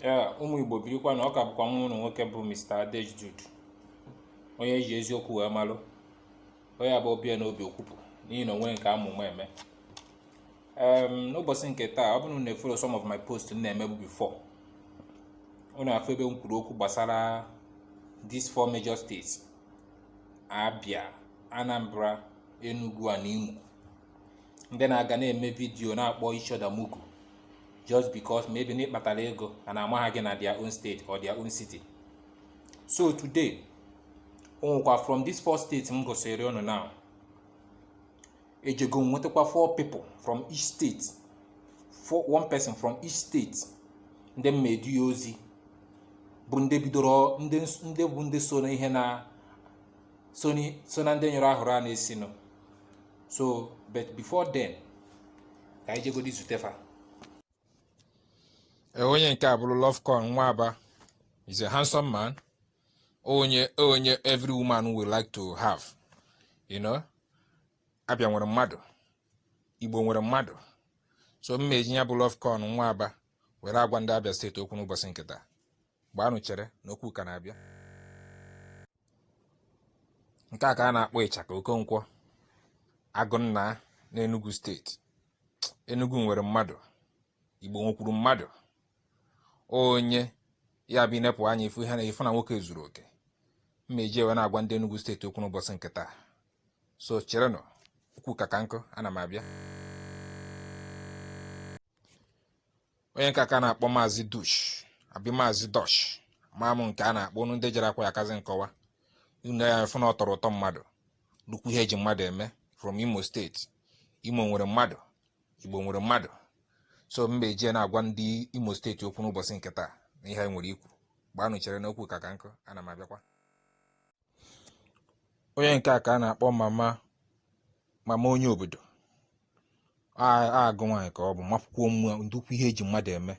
ụmụ Igbo birikwa na ọ ka bụkwa nwa ụlọ nwoke bụ Mr. Adejdude, onye ji eziokwu wee malụ, onye abụ obie na obi okwupụ n'ihi na onwe nke amụma eme. N'ụbọchị nke taa, ọ bụrụ na follow some of my posts na-emebu before, unu afọ ebe m kwuru okwu gbasara these 4 major states: Abia, Anambra, Enugu and Imo. Ndị na-aga na-eme vidio na-akpọ each other mugu just because maybe na ịkpatara ego and amaghị gị na their own state or their own city. So today, from these 4 states m gosiri unu now, ejego nwetakwa 4 people from each state, 1 person from each state, ndị mmedu ya ozi bụ ndị bidoro, ndị bụ ndị so na ihe na ndị nyere ahụrụ a na-esinụ. So but before then, ka anyị jegodi zutefa. Onye nke a bụrụ Lovecon Nwaba. He's a handsome man. Onye every woman would like to have. You know? Abia nwere mmadụ, Igbo nwere mmadụ. So mmeji ya bụ Lovecon Nwaba were agwa ndị Abia steeti okwu n'ụbọchị nke taa. Gbaanụ chere na okwu ka na-abịa. Nke a ka a na-akpọ Ịchaka Okonkwo, Agụnna na Enugu steeti. Enugu nwere mmadụ, Igbo nwekwuru mmadụ. Onye ya bụ inepụ anya ifu ihe na ifu na nwoke zuru oke. Mmeji ewe na-agwa ndị Enugu steeti okwu n'ụbọchị nke taa. So cherenụ, okwu ka nkụ, ana m abịa. Onye nke aka na-akpọ Maazị Dush, abi Maazị Dosh, maamụ nke a na-akpọ unu ndị jere akwa ya akazi nkọwa. Unu ya efu na ọ tọrọ ụtọ mmadụ, nnukwu ihe eji mmadụ eme from Imo steeti. Imo nwere mmadụ, Igbo nwere mmadụ. So mba ejie na-agwa ndị Imo steeti okwu n'ụbọchị nke taa na ihe nwere ikwu. Gbaanụ chere n'okwu ka nkụ, ana m abịakwa. Onye nke a ka a na-akpọ mama onye obodo. Agụ nwaanyị ka ọ bụ, makwụkwọ mmụọ, ndukwu ihe eji mmadụ eme.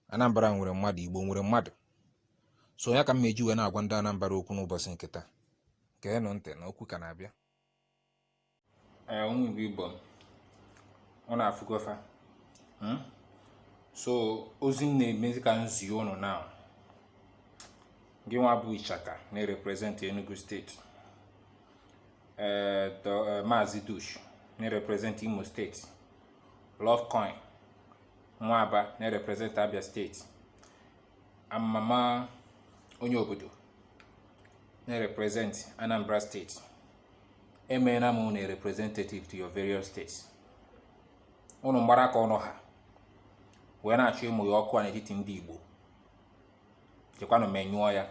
Anambra nwere mmadụ, Igbo nwere mmadụ. So ya ka m meji wee na-agwa ndị Anambra okwu n'ụbọchị nke taa. Geenụ ntị na okwu ka na-abịa. Ụmụ Igbo, ọ na-afụgofa. So ozi m na-emezi ka nzi unu now. Gị nwa bụ Ịchaka na-represent Enugu steeti. Maazị Dush na-represent Imo steeti. Lovecoin Nwaba na-represent Abia steeti. Mama onye obodo na-represent Anambra steeti. Emeela m na representative to your various states. Unu mgbara ka ọnụ ha wee na-achọ ịmụ ya ọkụ a n'etiti ndị Igbo. Chekwanụ menyụọ ya.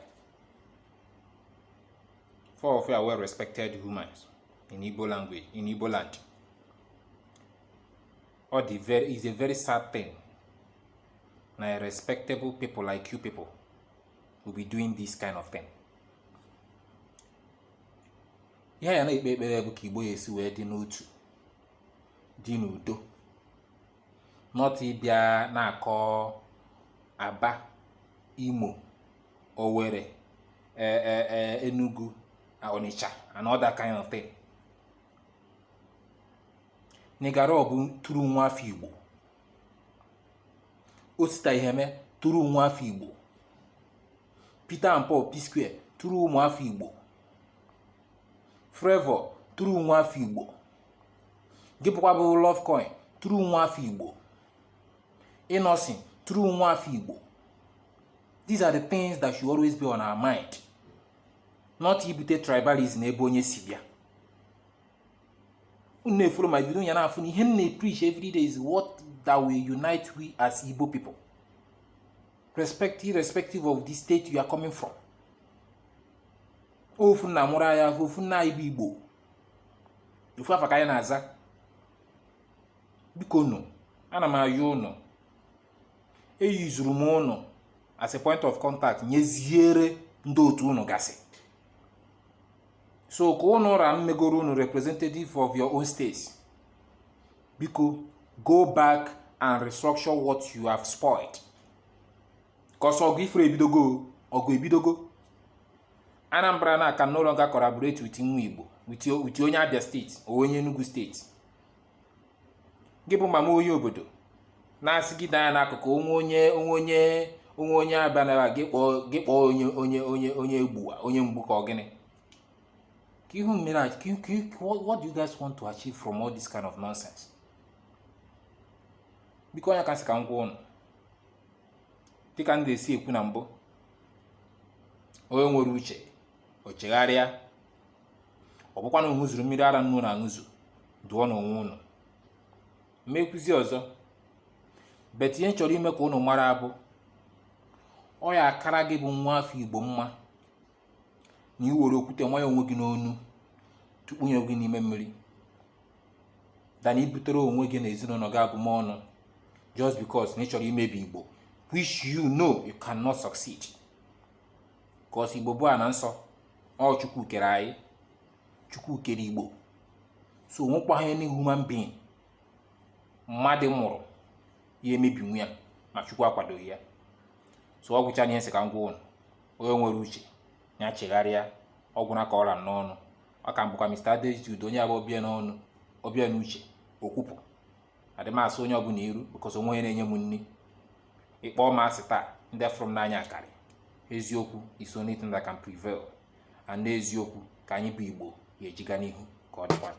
4 of you are well respected humans in Igbo language, in Igbo land. It's a very sad thing na respectable people like you people will be doing this kind of thing. Ihe ya na-ekpe ekpere bụ ka Igbo ya esi wee dị n'otu, dị n'udo. Not ịbịa na-akọ Aba, Imo, Owerri, Enugu, Onitsha, and other kind of thing. Negaro bụ tụrụ nwa afọ Igbo. Osita Iheme tụrụ nwa afọ Igbo. Peter and Paul P-Square tụrụ ụmụ afọ Igbo. Flavor tụrụ nwa afọ Igbo. Gịpụkwa bụ Lovecoin tụrụ nwa afọ Igbo. Innocent tụrụ nwa afọ Igbo. These are the things that should always be on our mind. Not ibute tribalism ebe onye si bịa. Unu na-efolo my video ya na-afụ na ihe m na-preach every day is what that will unite we as Igbo people. Irrespective of the state you are coming from. Ofu na mụrụ ya, ofu na Igbo Igbo. Ofu afa ka ya na-aza. Biko unu, ana m ayọ unu. Eyuzuru m unu as a point of contact nyeziere ndị otu unu gasị. So ka unu ra mmegoro unu representative of your own states. Biko, go back and restructure what you have spoiled. Because ọgụ ifere ebidogo, ọgụ ebidogo. Anambra na can no longer collaborate with nwa Igbo, with onye Abia state or onye Enugu state. Gị bụ mama onye obodo na-asị gị danya n'akụkụ onye abịa na gị kpọọ onye egbuwa onye mgbu ka ọ gịnị ka ihu mere what do you guys want to achieve from all this kind of nonsense? Biko onye kasị ka m gwa ụnụ dịka m na-esi ekwu na mbụ, onye nwere uche o chegharịa. Ọ bụkwa na ṅụzuru mmiri ara nnu na aṅụzu dụọ n'onwe ụnụ mmekwuzi ọzọ. Bet ihe chọrọ ime ka ụnụ mara abụ ọ ya akara gị bụ nwa afọ Igbo mma na iwere okwute nwayọ onwe gị n'onu tukpunye gị n'ime mmiri dana ibutere onwe gị na ezinụlọ gị abụmọnụ just because na ị chọrọ imebi Igbo, which you know you cannot succeed. Because Igbo bụ ana nsọ, ọ Chukwu kere anyị, Chukwu kere Igbo. So nwekwa any human being mmadụ mụrụ ya emebinwu ya ma Chukwu akwadoghị ya. So ọ gwụcha n'ihe nsị ka m gwa ụnụ, onye nwere uche ya chegharịa. Ọgwụna ka ọra n'ọnụ. Ọ ka mbụkwa Mr. Adejude onye abụ ọbịa n'ọnụ ọbịa n'uche okwupụ adịmasị onye ọbụla iru because onwe onye na-enye m nri. Ịkpọọ m asị taa ndị fụrụ m n'anya akarị. Eziokwu is only thing that can prevail, and n'eziokwu ka anyị bụ Igbo ya ejiga n'ihu ka ọ dịkwa.